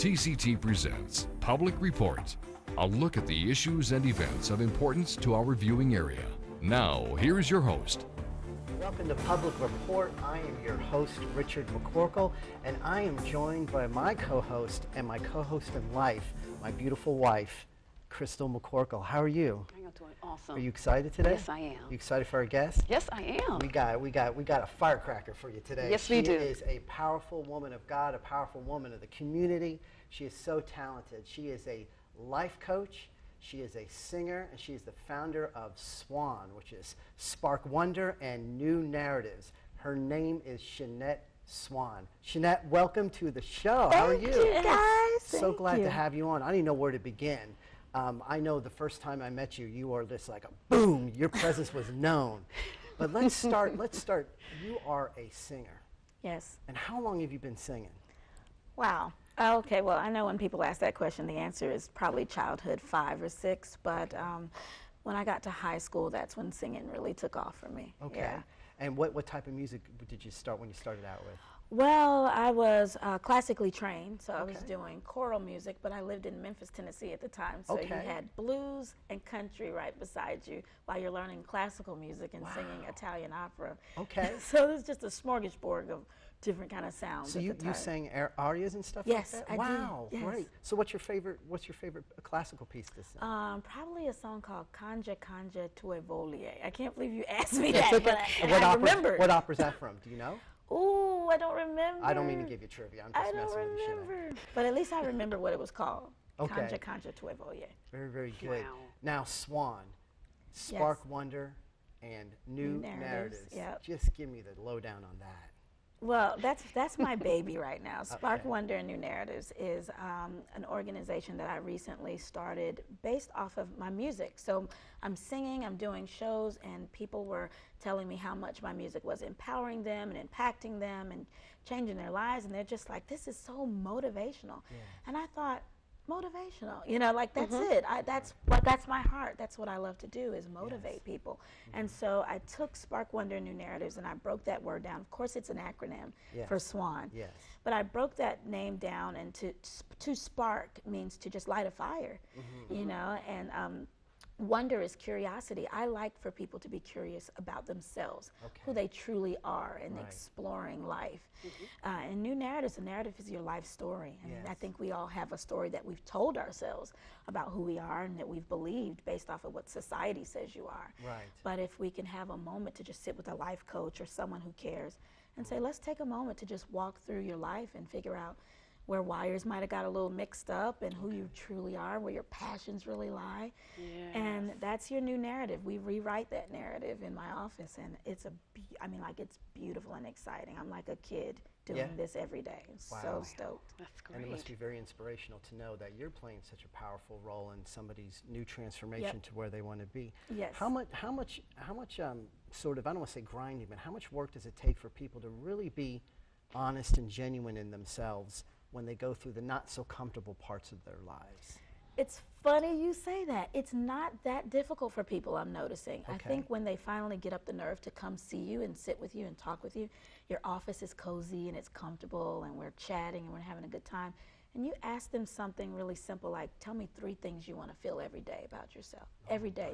TCT presents Public Report, a look at the issues and events of importance to our viewing area. Now, here's your host. Welcome to Public Report. I am your host, Richard McCorkell, and I am joined by my co-host and my co-host in life, my beautiful wife, Crystal McCorkell. How are you? I'm doing awesome. Are you excited today? Yes, I am. You excited for our guest? Yes, I am. We got a firecracker for you today. Yes, we do. She is a powerful woman of God, a powerful woman of the community. She is so talented. She is a life coach. She is a singer, and she is the founder of Swann, which is Spark Wonder and New Narratives. Her name is Shenette Swann. Shenette, welcome to the show. How are you? Thank you, guys. So glad to have you on. I don't even know where to begin. I know the first time I met you, you were just like a boom. Your presence was known. But let's start. You are a singer. Yes. And how long have you been singing? Wow. Okay, well, I know when people ask that question, the answer is probably childhood, 5 or 6. But when I got to high school, that's when singing really took off for me. Okay. Yeah. And what type of music did you start when you started out with? Well, I was classically trained, so I was Okay. doing choral music, but I lived in Memphis, Tennessee at the time. So you Okay. had blues and country right beside you while you're learning classical music and singing Italian opera. Okay. So it was just a smorgasbord of different kind of sounds. So at you the time. sang arias and stuff Yes, like that? I do. Wow, Yes. great. So what's your favorite classical piece to sing? Probably a song called Canja Canja Tue Volie. I can't believe you asked me That's that, okay. but I remember. What opera is that from? Do you know? Ooh, I don't remember. I don't mean to give you trivia. I'm just I don't messing with you. remember. But at least I remember what it was called. Okay. Canja Canja Tue Volie. Very, very good. Wow. Now, Swann, Spark Yes. Wonder, and New Narratives. Yep. Just give me the lowdown on that. Well, that's my baby right now. Spark Okay. Wonder and New Narratives is an organization that I recently started based off of my music. So I'm singing, I'm doing shows, and people were telling me how much my music was empowering them and impacting them and changing their lives. And they're just like, this is so motivational. Yeah. And I thought, motivational, like that's it. That's my heart. That's what I love to do, is motivate people. And so I took Spark Wonder New Narratives and I broke that word down. Of course, it's an acronym for Swann. Yes. But I broke that name down, and to spark means to just light a fire, and wonder is curiosity. I like for people to be curious about themselves, who they truly are, and exploring life. And New Narratives, a narrative is your life story. I mean, I think we all have a story that we've told ourselves about who we are and that we've believed based off of what society says you are. Right. But if we can have a moment to just sit with a life coach or someone who cares and say, let's take a moment to just walk through your life and figure out where wires might have got a little mixed up and who you truly are, where your passions really lie. Yes. And that's your new narrative. We rewrite that narrative in my office, and it's it's beautiful and exciting. I'm like a kid doing this every day. Wow. So stoked. That's great. And it must be very inspirational to know that you're playing such a powerful role in somebody's new transformation to where they want to be. Yes. How much sort of, I don't want to say grinding, but how much work does it take for people to really be honest and genuine in themselves when they go through the not so comfortable parts of their lives? It's funny you say that. It's not that difficult for people, I'm noticing. I Okay. think when they finally get up the nerve to come see you and sit with you and talk with you, your office is cozy and it's comfortable and we're chatting and we're having a good time. And you ask them something really simple like, tell me 3 things you want to feel every day about yourself, every day.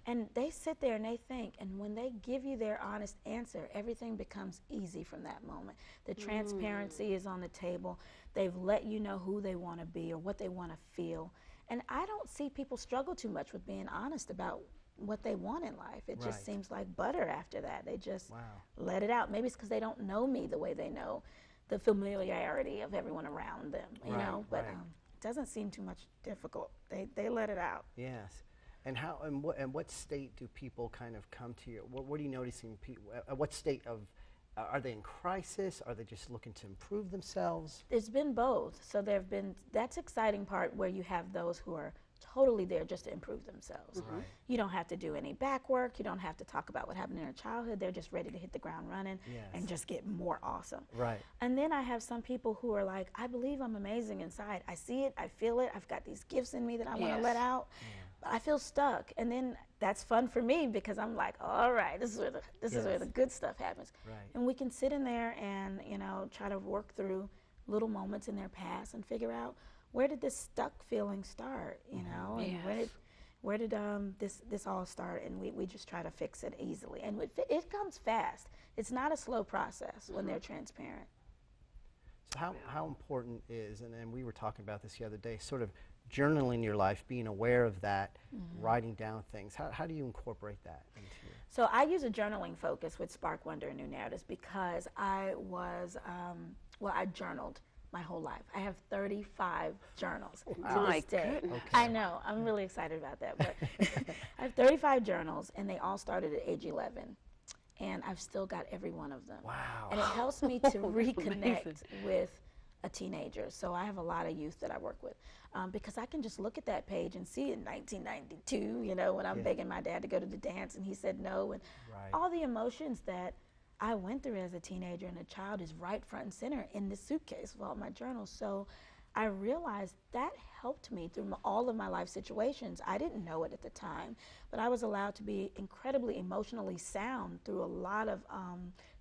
And they sit there and they think, and when they give you their honest answer, everything becomes easy from that moment. The transparency is on the table. They've let you know who they want to be or what they want to feel. And I don't see people struggle too much with being honest about what they want in life. It just seems like butter after that. They just let it out. Maybe it's because they don't know me the way they know the familiarity of everyone around them, you know. But it doesn't seem too much difficult. They let it out. Yes. And how and what state do people kind of come to you? What are you noticing? At what state of are they in crisis? Are they just looking to improve themselves? There's been both. So that's exciting part where you have those who are totally there just to improve themselves. You don't have to do any back work. You don't have to talk about what happened in their childhood. They're just ready to hit the ground running and just get more awesome. Right. And then I have some people who are like, I believe I'm amazing inside. I see it. I feel it. I've got these gifts in me that I want to let out. I feel stuck. And then that's fun for me because I'm like, all right, this is where the good stuff happens. Right. And we can sit in there and, try to work through little moments in their past and figure out, where did this stuck feeling start, you know, and where did this all start, and we just try to fix it easily, and it comes fast. It's not a slow process when they're transparent. So how important is, and we were talking about this the other day, sort of journaling your life, being aware of that, writing down things. How do you incorporate that into your... So I use a journaling focus with Spark Wonder and New Narratives because I was, I journaled my whole life. I have 35 journals to this day. Okay. I know, I'm really excited about that. But I have 35 journals, and they all started at age 11. And I've still got every one of them. Wow. And it helps me to reconnect with a teenager. So I have a lot of youth that I work with because I can just look at that page and see in 1992, you know, when I'm begging my dad to go to the dance and he said no, and all the emotions that I went through as a teenager and a child is right front and center in this suitcase with all my journals. So I realized that helped me through all of my life situations. I didn't know it at the time, but I was allowed to be incredibly emotionally sound through a lot of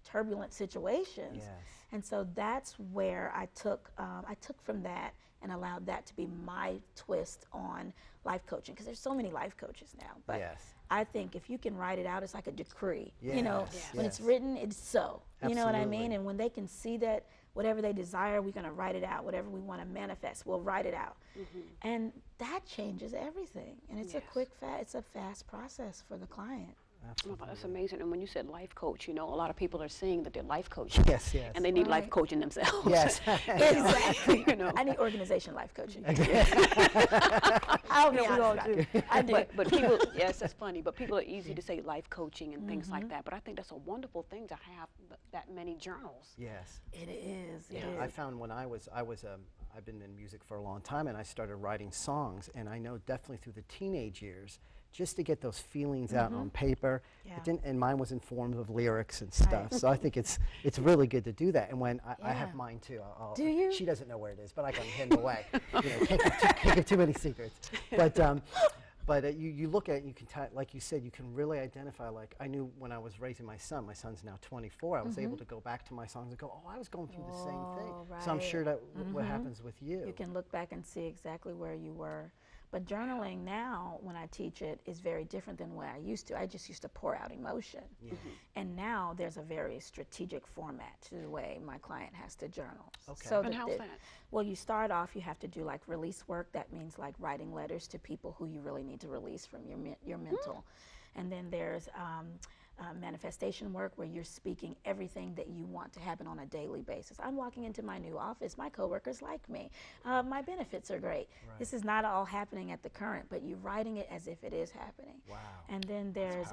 turbulent situations. Yes. And so that's where I took from that and allowed that to be my twist on life coaching, because there's so many life coaches now. But I think if you can write it out, it's like a decree. You know, when it's written, it's so. You know what I mean? And when they can see that whatever they desire, we're going to write it out. Whatever we want to manifest, we'll write it out. And that changes everything. And it's it's a fast process for the client. Absolutely. Oh, that's amazing. And when you said life coach, you know, a lot of people are saying that they're life coaching. Yes, yes. And they need life coaching themselves. Yes. Exactly. You know. I need organization life coaching. I'll be honest. I do. But people, yes, that's funny. But people are easy to say life coaching and things like that. But I think that's a wonderful thing to have that many journals. Yes. It is. It is. I found when I've been in music for a long time, and I started writing songs, and I know definitely through the teenage years, just to get those feelings out on paper. And mine was in form of lyrics and stuff. So I think it's really good to do that. And when I have mine too. Do you? She doesn't know where it is, but I can hand it away. You know, can't give too many secrets. But you look at it, you can like you said, you can really identify. Like I knew when I was raising my son's now 24. I was able to go back to my songs and go, oh, I was going through the same thing. So I'm sure that what happens with you. You can look back and see exactly where you were. But journaling now, when I teach it, is very different than what I used to. I just used to pour out emotion. And now there's a very strategic format to the way my client has to journal. Okay. So And how's that? Well, you start off, you have to do like release work. That means like writing letters to people who you really need to release from your mental. And then there's manifestation work where you're speaking everything that you want to happen on a daily basis. I'm walking into my new office, my coworkers like me, my benefits are great. This is not all happening at the current, but you're writing it as if it is happening. Wow. And then there's,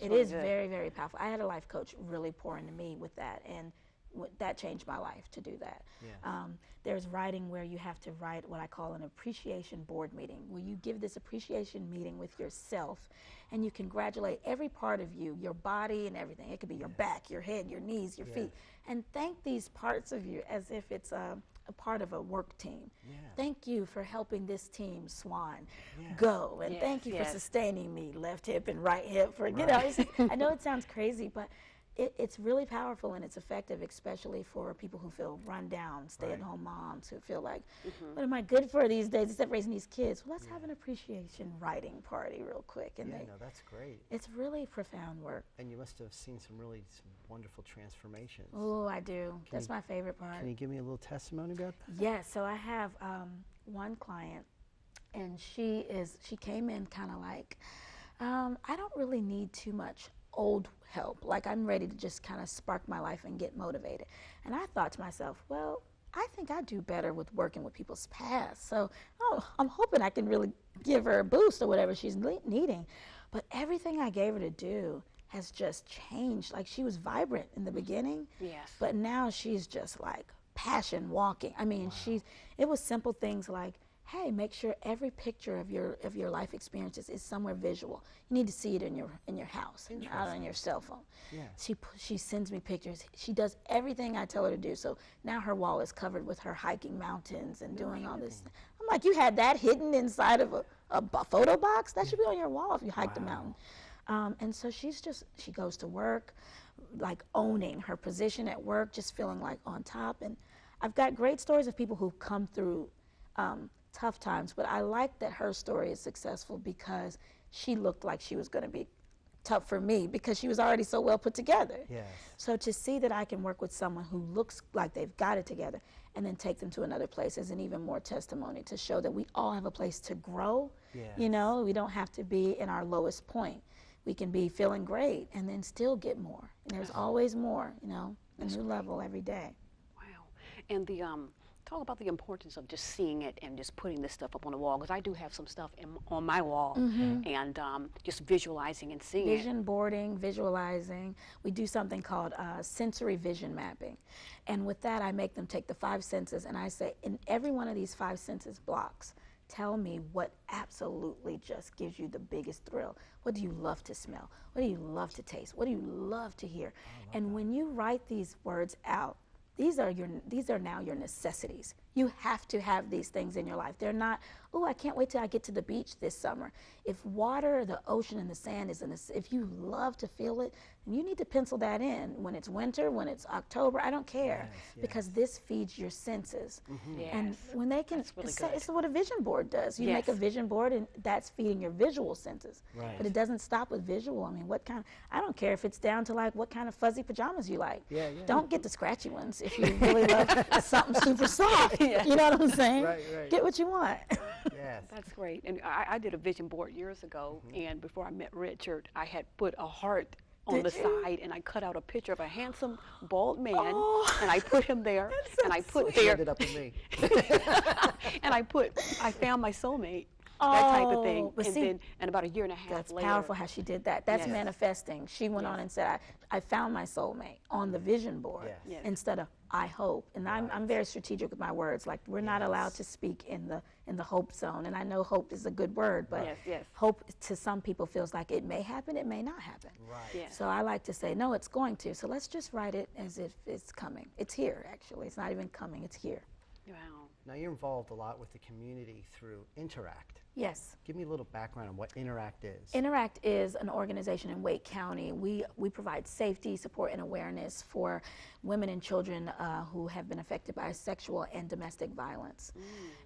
it really is good. very, very powerful. I had a life coach really pour into me with that, and that changed my life to do that. Yes. There's writing where you have to write what I call an appreciation board meeting, where you give this appreciation meeting with yourself and you congratulate every part of you, your body and everything. It could be your back, your head, your knees, your feet, and thank these parts of you as if it's a part of a work team. Thank you for helping this team, Swan, go, and thank you for sustaining me, left hip and right hip. For you know, I know it sounds crazy, but it's really powerful and it's effective, especially for people who feel run down, stay-at-home moms who feel like, what am I good for these days except raising these kids? Well, let's have an appreciation writing party real quick. And no, that's great. It's really profound work. And you must have seen some wonderful transformations. Oh, I do. That's my favorite part. Can you give me a little testimony about that? Yes. So I have one client, and she came in kind of like, I don't really need too much old help. Like I'm ready to just kind of spark my life and get motivated. And I thought to myself, well, I think I do better with working with people's past. So I'm hoping I can really give her a boost or whatever she's needing. But everything I gave her to do has just changed. Like she was vibrant in the beginning, but now she's just like passion walking. I mean, it was simple things like, hey, make sure every picture of your life experiences is somewhere visual. You need to see it in your house, not on your cell phone. She sends me pictures. She does everything I tell her to do. So now her wall is covered with her hiking mountains and doing all this. I'm like, you had that hidden inside of a photo box? That should be on your wall if you hiked a mountain. And so she goes to work, like owning her position at work, just feeling like on top. And I've got great stories of people who've come through tough times, but I like that her story is successful because she looked like she was going to be tough for me because she was already so well put together. Yes. So to see that I can work with someone who looks like they've got it together and then take them to another place is an even more testimony to show that we all have a place to grow. Yes. You know, we don't have to be in our lowest point. We can be feeling great and then still get more. And there's always more, you know, a new level every day. Wow. And the talk about the importance of just seeing it and just putting this stuff up on the wall, because I do have some stuff on my wall, and just visualizing and seeing Vision boarding, visualizing. We do something called sensory vision mapping. And with that, I make them take the 5 senses and I say, in every one of these 5 senses blocks, tell me what absolutely just gives you the biggest thrill. What do you love to smell? What do you love to taste? What do you love to hear? And when you write these words out, these are now your necessities. You have to have these things in your life. They're not, oh, I can't wait till I get to the beach this summer. If water, the ocean, and the sand if you love to feel it, then you need to pencil that in. When it's winter, when it's October, I don't care, because this feeds your senses. Yes. And when they can, That's really it's what a vision board does. You make a Yes. vision board, and that's feeding your visual senses. Right. But it doesn't stop with visual. I mean, I don't care if it's down to like what kind of fuzzy pajamas you like. Yeah, yeah. Don't get the scratchy ones if you really love something super soft. You know what I'm saying? Right, right. Get what you want. Yes. That's great. And I did a vision board years ago, and before I met Richard, I had put a heart on the side, and I cut out a picture of a handsome, bald man, and I put him there, and I put She there, ended up with me. and I found my soulmate, that type of thing. but And see, then, and about a year and a half That's later. powerful how she did that. That's Yes. manifesting. She went on and said, I found my soulmate on the vision board Yes. Yes. instead of I hope. And I'm very strategic with my words. Like, we're not allowed to speak in the hope zone. And I know hope is a good word, but Yes, yes. hope to some people feels like it may happen, it may not happen. Right. Yes. So I like to say, no, it's going to. So let's just write it as if it's coming. It's here, actually. It's not even coming, it's here. Wow. Now, you're involved a lot with the community through Interact. Yes. Give me a little background on what Interact is. Interact is an organization in Wake County. We provide safety, support, and awareness for women and children who have been affected by sexual and domestic violence.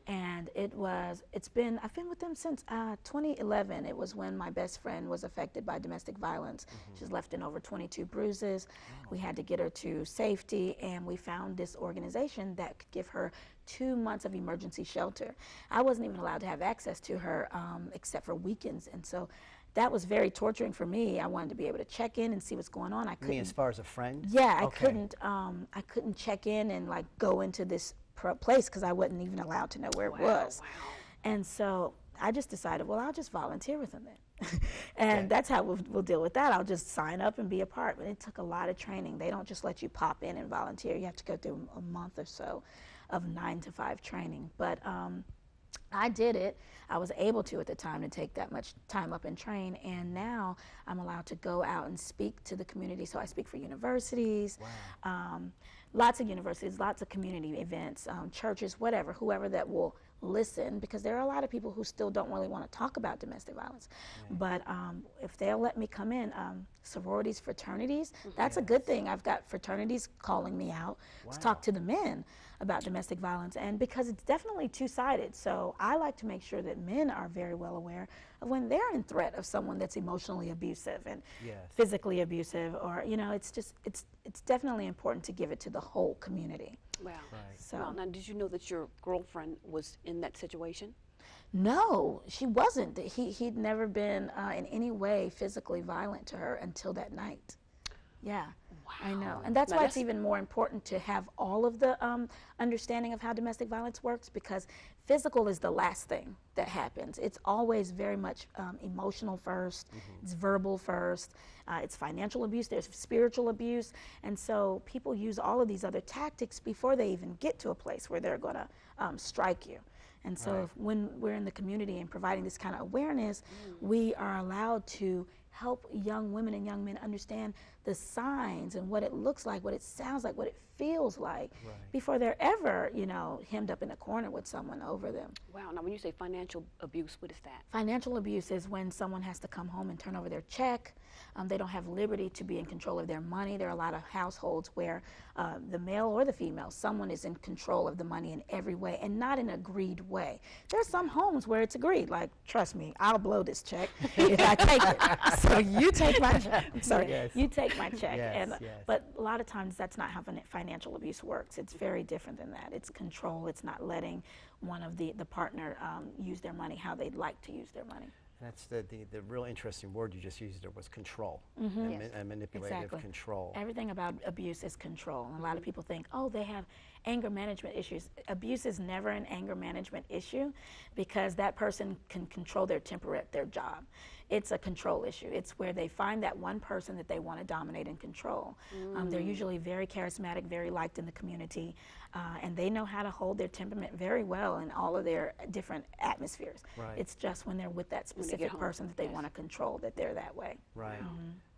And I've been with them since 2011. It was when my best friend was affected by domestic violence. She's left in over 22 bruises. We had to get her to safety, and we found this organization that could give her 2 months of emergency shelter. I wasn't even allowed to have access to her except for weekends, and so that was very torturing for me. I wanted to be able to check in and see what's going on. I You couldn't. mean as far as a friend? Yeah, Okay. I couldn't check in and like go into this place because I wasn't even allowed to know where it was. Wow. And so I just decided, well, I'll just volunteer with them then. And that's how we'll deal with that. I'll just sign up and be a part. But it took a lot of training. They don't just let you pop in and volunteer. You have to go through a month or so of 9 to 5 training. But I did it. I was able to at the time to take that much time up and train, and now I'm allowed to go out and speak to the community. So I speak for universities, lots of universities, lots of community events, churches, whoever that will listen, because there are a lot of people who still don't really want to talk about domestic violence. But if they'll let me come in, sororities, fraternities, that's a good thing. I've got fraternities calling me out to talk to the men about domestic violence, and because it's definitely two-sided. So I like to make sure that men are very well aware of when they're in threat of someone that's emotionally abusive and physically abusive, or it's definitely important to give it to the whole community. Wow. Right. So Wow. Now, did you know that your girlfriend was in that situation? no, she wasn't. He'd never been in any way physically violent to her until that night. Yeah. I know, and that's Now why it's even more important to have all of the understanding of how domestic violence works, because physical is the last thing that happens. It's always very much emotional first, it's verbal first, it's financial abuse, there's spiritual abuse, and so people use all of these other tactics before they even get to a place where they're going to strike you. And so when we're in the community and providing this kind of awareness, we are allowed to help young women and young men understand the signs and what it looks like, what it sounds like, what it feels like, before they're ever, you know, hemmed up in a corner with someone over them. Wow. Now, when you say financial abuse, what is that? Financial abuse is when someone has to come home and turn over their check. They don't have liberty to be in control of their money. There are a lot of households where the male or the female, someone is in control of the money in every way, and not in an agreed way. There are some homes where it's agreed, like, trust me, I'll blow this check if I take it. So you take my check. I'm sorry, you take my check. But a lot of times that's not how financial abuse works. It's very different than that. It's control. It's not letting one of the partner use their money how they'd like to use their money. That's the real interesting word you just used there was control, and manipulative control. Everything about abuse is control. And a lot of people think, oh, they have anger management issues. Abuse is never an anger management issue because that person can control their temper at their job. It's a control issue. It's where they find that one person that they want to dominate and control. They're usually very charismatic, very liked in the community, and they know how to hold their temperament very well in all of their different atmospheres. It's just when they're with that specific person that they want to control that they're that way.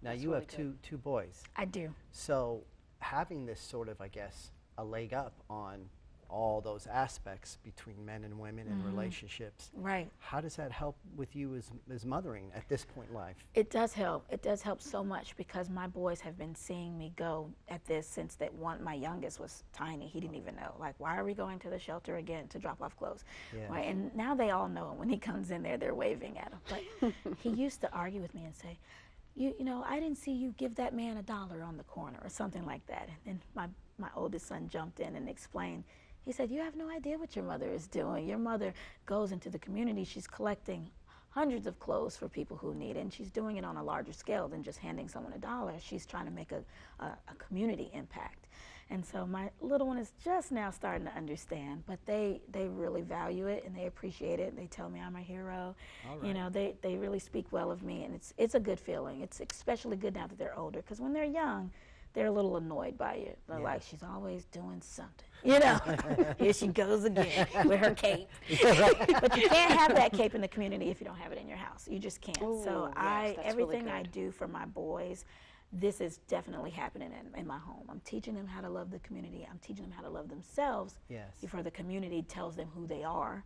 Now you have two boys. I do. So having this sort of, I guess, a leg up on all those aspects between men and women and relationships. How does that help with you as mothering at this point in life? It does help. It does help so much because my boys have been seeing me go at this since my youngest was tiny. He didn't even know. Like, why are we going to the shelter again to drop off clothes? Right? And now they all know. When he comes in there, they're waving at him. But he used to argue with me and say, you know, I didn't see you give that man $1 on the corner or something like that. And then my oldest son jumped in and explained. He said, you have no idea what your mother is doing. Your mother goes into the community. She's collecting hundreds of clothes for people who need it, and she's doing it on a larger scale than just handing someone $1. She's trying to make a community impact. And so my little one is just now starting to understand, but they really value it and they appreciate it. They tell me I'm a hero. You know, they really speak well of me, and it's a good feeling. It's especially good now that they're older, because when they're young, they're a little annoyed by you. They're like, she's always doing something. You know, here she goes again with her cape. But you can't have that cape in the community if you don't have it in your house. You just can't. Ooh, so everything really I do for my boys, this is definitely happening in my home. I'm teaching them how to love the community. I'm teaching them how to love themselves before the community tells them who they are.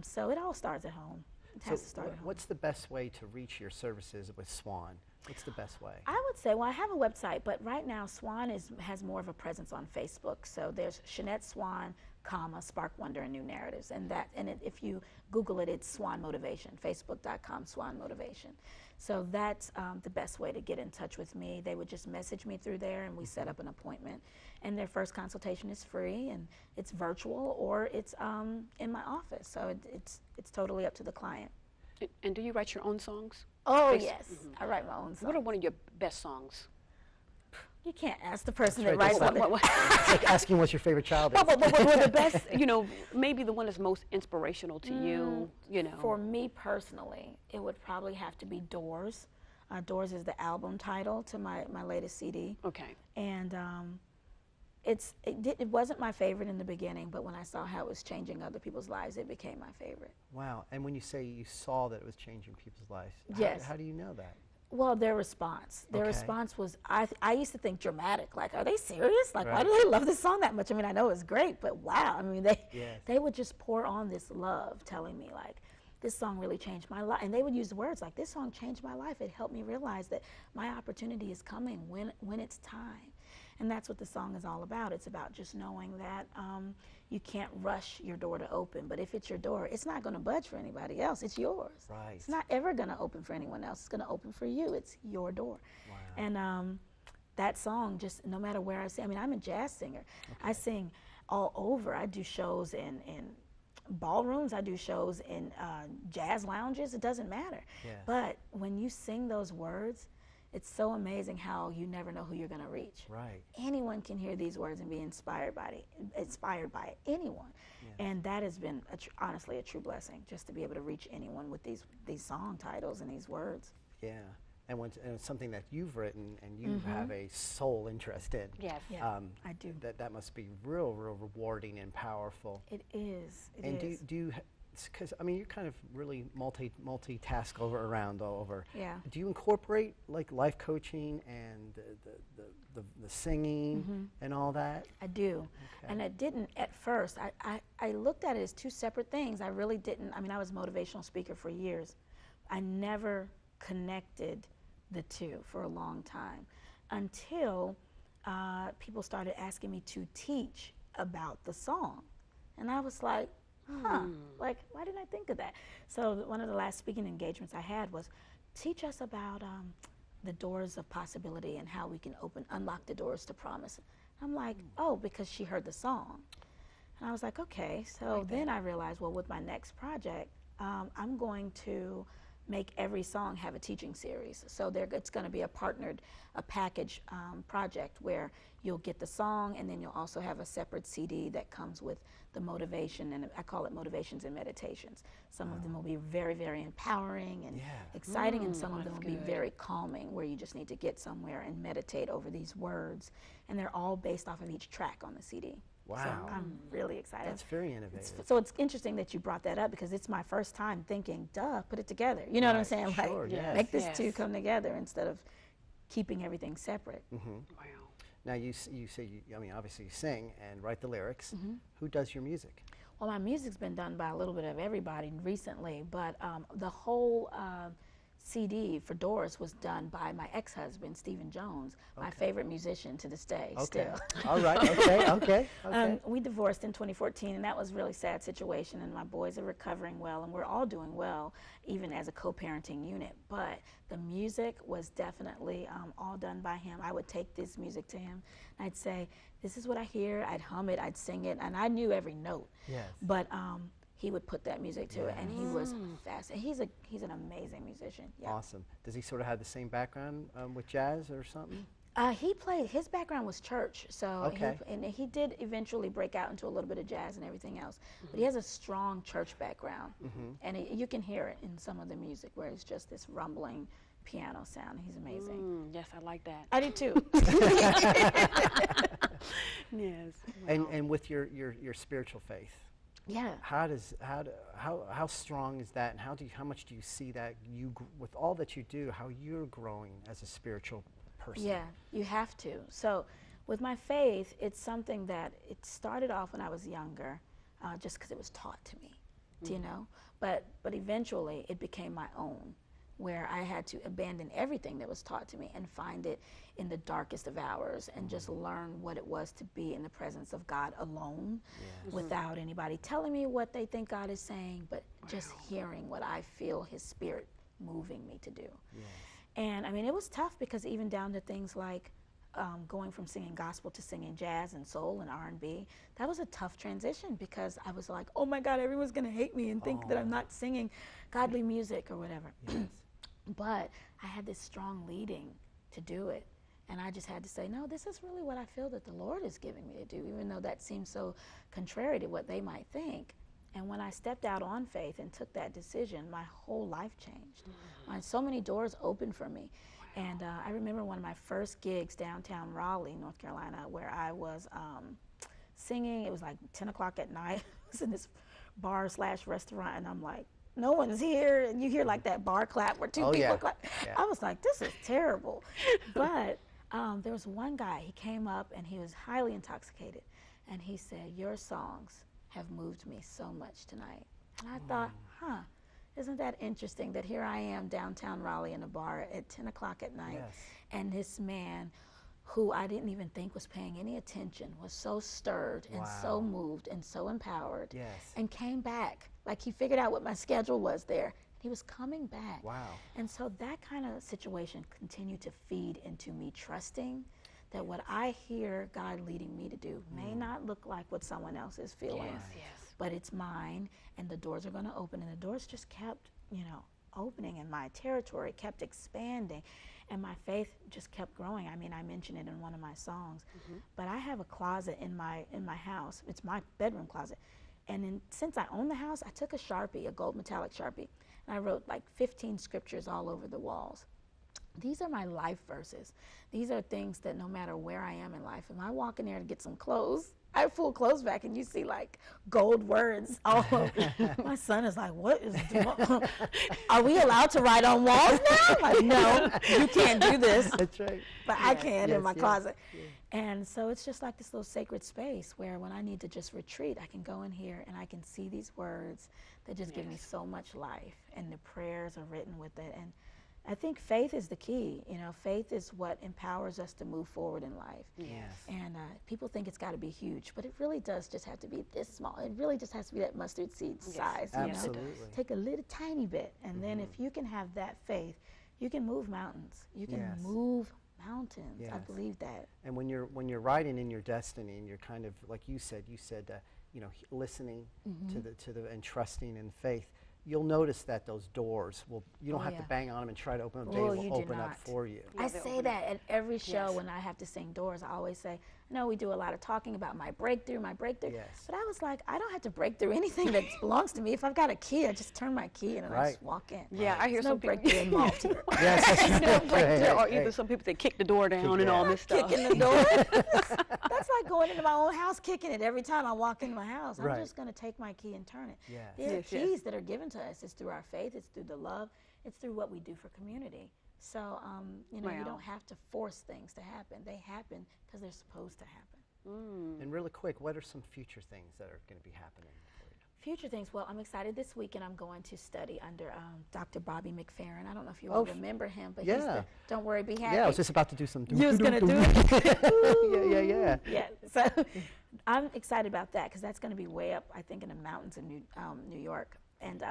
So it all starts at home. It has to start at home. What's the best way to reach your services with Swann? What's the best way? I would say, well, I have a website, but right now Swann has more of a presence on Facebook. So there's Shenette Swann, Spark Wonder and New Narratives, and if you Google it, it's Swann Motivation. Facebook.com Swann Motivation. So that's the best way to get in touch with me. They would just message me through there, and we set up an appointment. And their first consultation is free, and it's virtual or it's in my office. So it's totally up to the client. And do you write your own songs? Oh, yes. I write my own songs. What are one of your best songs? You can't ask the person that writes something. It's like asking what's your favorite child is. But the best, you know, maybe the one that's most inspirational to you, you know. For me personally, it would probably have to be Doors. Doors is the album title to my latest CD. Okay. And it wasn't my favorite in the beginning, but when I saw how it was changing other people's lives, it became my favorite. Wow. And when you say you saw that it was changing people's lives, how do you know that? Well, their response. Their response was, I used to think dramatic, like, are they serious? Like, why do they love this song that much? I mean, I know it's great, but wow. I mean, they would just pour on this love, telling me, like, this song really changed my life. And they would use the words like, this song changed my life. It helped me realize that my opportunity is coming when it's time. And that's what the song is all about. It's about just knowing that you can't rush your door to open. But if it's your door, it's not going to budge for anybody else. It's yours. Right. It's not ever going to open for anyone else. It's going to open for you. It's your door. Wow. And that song, just no matter where I sing, I mean, I'm a jazz singer. I sing all over. I do shows in ballrooms. I do shows in jazz lounges. It doesn't matter. But when you sing those words, it's so amazing how you never know who you're going to reach. Right. Anyone can hear these words and be inspired by it. Anyone. And that has been honestly a true blessing, just to be able to reach anyone with these song titles and these words. Yeah. And it's something that you've written and you have a soul interest in. Yes. I do. That must be real rewarding and powerful. It is. Do you because I mean you're kind of really multitask around all over. Yeah. Do you incorporate like life coaching and the singing and all that? I do. Okay. And I didn't at first. I looked at it as two separate things. I really didn't. I mean, I was a motivational speaker for years. I never connected the two for a long time until people started asking me to teach about the song. And I was like, like, why didn't I think of that? So one of the last speaking engagements I had was, teach us about the doors of possibility and how we can unlock the doors to promise. I'm like, oh, because she heard the song. And I was like, okay. So then I realized, well, with my next project, I'm going to make every song have a teaching series. So it's going to be a package project where you'll get the song, and then you'll also have a separate CD that comes with the motivation, and I call it motivations and meditations. Some of them will be very, very empowering and exciting, and some of them will be very calming, where you just need to get somewhere and meditate over these words. And they're all based off of each track on the CD. Wow. So I'm really excited. That's very innovative. So it's interesting that you brought that up, because it's my first time thinking, duh, put it together. You know what I'm saying? Sure, like, yes. make this two come together instead of keeping everything separate. Wow. Now you say, I mean, obviously you sing and write the lyrics. Who does your music? Well, my music's been done by a little bit of everybody recently, but the whole CD for Doris was done by my ex-husband, Stephen Jones, my favorite musician to this day, still. All right, okay. We divorced in 2014, and that was a really sad situation, and my boys are recovering well, and we're all doing well, even as a co-parenting unit. But the music was definitely all done by him. I would take this music to him, and I'd say, this is what I hear, I'd hum it, I'd sing it, and I knew every note. Yes. But he would put that music to it, and he was fast. And he's an amazing musician. Yeah. Awesome. Does he sort of have the same background with jazz or something? His background was church, so he did eventually break out into a little bit of jazz and everything else. But he has a strong church background, and you can hear it in some of the music where it's just this rumbling piano sound. He's amazing. Yes, I like that. I do too. Yes. And with your spiritual faith. Yeah. How strong is that, and how much do you see that with all that you do, how you're growing as a spiritual person? Yeah, you have to. So with my faith, it's something that it started off when I was younger, just because it was taught to me, you know. But eventually it became my own, where I had to abandon everything that was taught to me and find it in the darkest of hours, and just learn what it was to be in the presence of God alone, without anybody telling me what they think God is saying, but just hearing what I feel His Spirit moving me to do. Yes. And I mean, it was tough, because even down to things like going from singing gospel to singing jazz and soul and R&B, that was a tough transition, because I was like, oh my God, everyone's gonna hate me and think that I'm not singing godly music or whatever. Yes. But I had this strong leading to do it. And I just had to say, no, this is really what I feel that the Lord is giving me to do, even though that seems so contrary to what they might think. And when I stepped out on faith and took that decision, my whole life changed. So many doors opened for me. And I remember one of my first gigs downtown Raleigh, North Carolina, where I was singing. It was like 10 o'clock at night. I was in this bar/restaurant, and I'm like, no one's here. And you hear like that bar clap where two people clap. Yeah. I was like, this is terrible. But there was one guy, he came up and he was highly intoxicated. And he said, your songs have moved me so much tonight. And I thought, isn't that interesting that here I am downtown Raleigh in a bar at 10 o'clock at night, and this man who I didn't even think was paying any attention was so stirred and so moved and so empowered, and came back. Like, he figured out what my schedule was there. He was coming back. Wow. And so that kind of situation continued to feed into me trusting that what I hear God leading me to do may not look like what someone else is feeling, but it's mine, and the doors are going to open. And the doors just kept, opening, and my territory kept expanding, and my faith just kept growing. I mean, I mentioned it in one of my songs, but I have a closet in my house. It's my bedroom closet. And since I own the house, I took a Sharpie, a gold metallic Sharpie, and I wrote like 15 scriptures all over the walls. These are my life verses. These are things that no matter where I am in life, if I walk in there to get some clothes, I pull clothes back and you see like gold words all over. My son is like, what is, are we allowed to write on walls now? I'm like, no, you can't do this. That's right. But I can Yes, in my yes, closet. yeah. And so it's just like this little sacred space where when I need to just retreat, I can go in here and I can see these words that just give me so much life. And the prayers are written with it. And I think faith is the key. You know, faith is what empowers us to move forward in life. Yes. And people think it's got to be huge, but it really does just have to be this small. It really just has to be that mustard seed size. You know? Absolutely. Take a little tiny bit, and then if you can have that faith, you can move mountains. You can move mountains. Yes. I believe that. And when you're riding in your destiny, and you're kind of like you said, you know, listening to the and trusting in faith, you'll notice that those doors will, you don't have to bang on them and try to open them. They will open up for you. I say that at every show when I have to sing doors. I always say, no, we do a lot of talking about my breakthrough. Yes. But I was like, I don't have to break through anything that belongs to me. If I've got a key, I just turn my key in and I just walk in. Yeah, I hear no some people. breakthrough involved here. Yes, that's right. Or either some people that kick the door down and all this stuff. Kicking the door. That's like going into my own house, kicking it every time I walk into my house. I'm just going to take my key and turn it. Yes. There are Yes, keys that are given to us. It's through our faith. It's through the love. It's through what we do for community. So, you know, you don't have to force things to happen. They happen because they're supposed to happen. And really quick, what are some future things that are going to be happening for you? Future things. Well, I'm excited this weekend. I'm going to study under Dr. Bobby McFerrin. I don't know if you all remember him, but he's the Don't Worry, Be Happy. Yeah, I was just about to do some. You was going to do it? Yeah. Yeah, so I'm excited about that because that's going to be way up, I think, in the mountains in New York. And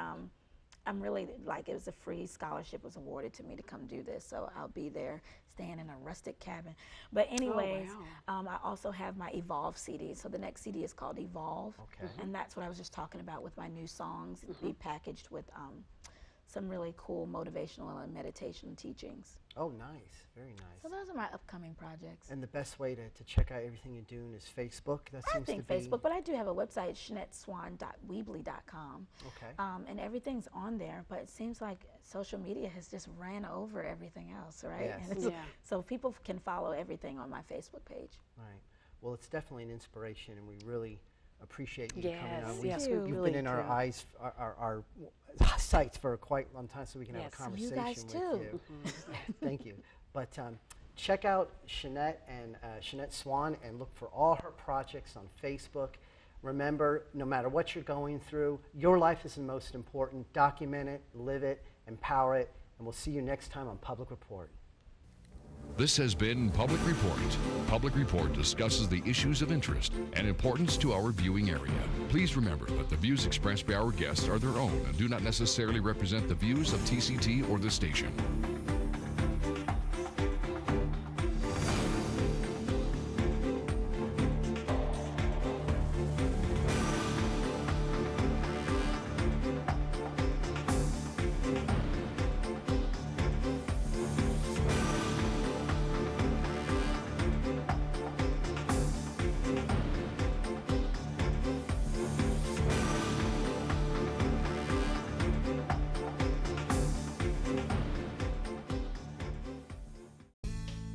I'm really, like, it was a free scholarship was awarded to me to come do this, so I'll be there staying in a rustic cabin. But anyways, I also have my Evolve CD. So the next CD is called Evolve, and that's what I was just talking about with my new songs, be packaged with some really cool motivational and meditation teachings. Oh, nice. Very nice. So those are my upcoming projects. And the best way to check out everything you're doing is Facebook. That seems to be Facebook, but I do have a website, ShenetteSwann.weebly.com. Okay. And everything's on there, but it seems like social media has just ran over everything else, right? Yes. And so people can follow everything on my Facebook page. Right. Well, it's definitely an inspiration, and we really appreciate you coming on. Yes, we You've really been in our do. eyes, our sights for quite a long time, so we can have a conversation You guys with too. you. Thank you. But check out Shenette and Shenette Swann and look for all her projects on Facebook. Remember, no matter what you're going through, your life is the most important. Document it, live it, empower it, and we'll see you next time on Public Report. This has been Public Report. Public Report discusses the issues of interest and importance to our viewing area. Please remember that the views expressed by our guests are their own and do not necessarily represent the views of TCT or the station.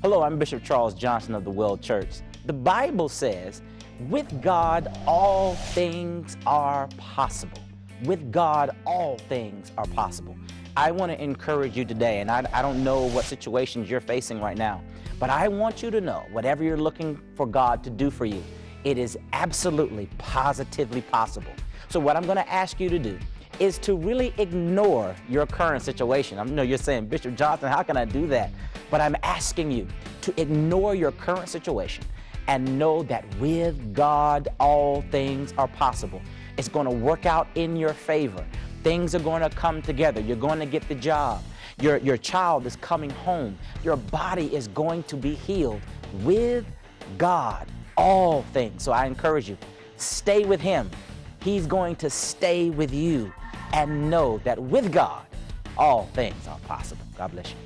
Hello, I'm Bishop Charles Johnson of the World Church. The Bible says, with God, all things are possible. With God, all things are possible. I want to encourage you today, and I don't know what situations you're facing right now, but I want you to know, whatever you're looking for God to do for you, it is absolutely, positively possible. So what I'm going to ask you to do is to really ignore your current situation. I know you're saying, Bishop Johnson, how can I do that? But I'm asking you to ignore your current situation and know that with God, all things are possible. It's going to work out in your favor. Things are going to come together. You're going to get the job. Your child is coming home. Your body is going to be healed. With God, all things. So I encourage you, stay with Him. He's going to stay with you. And know that with God, all things are possible. God bless you.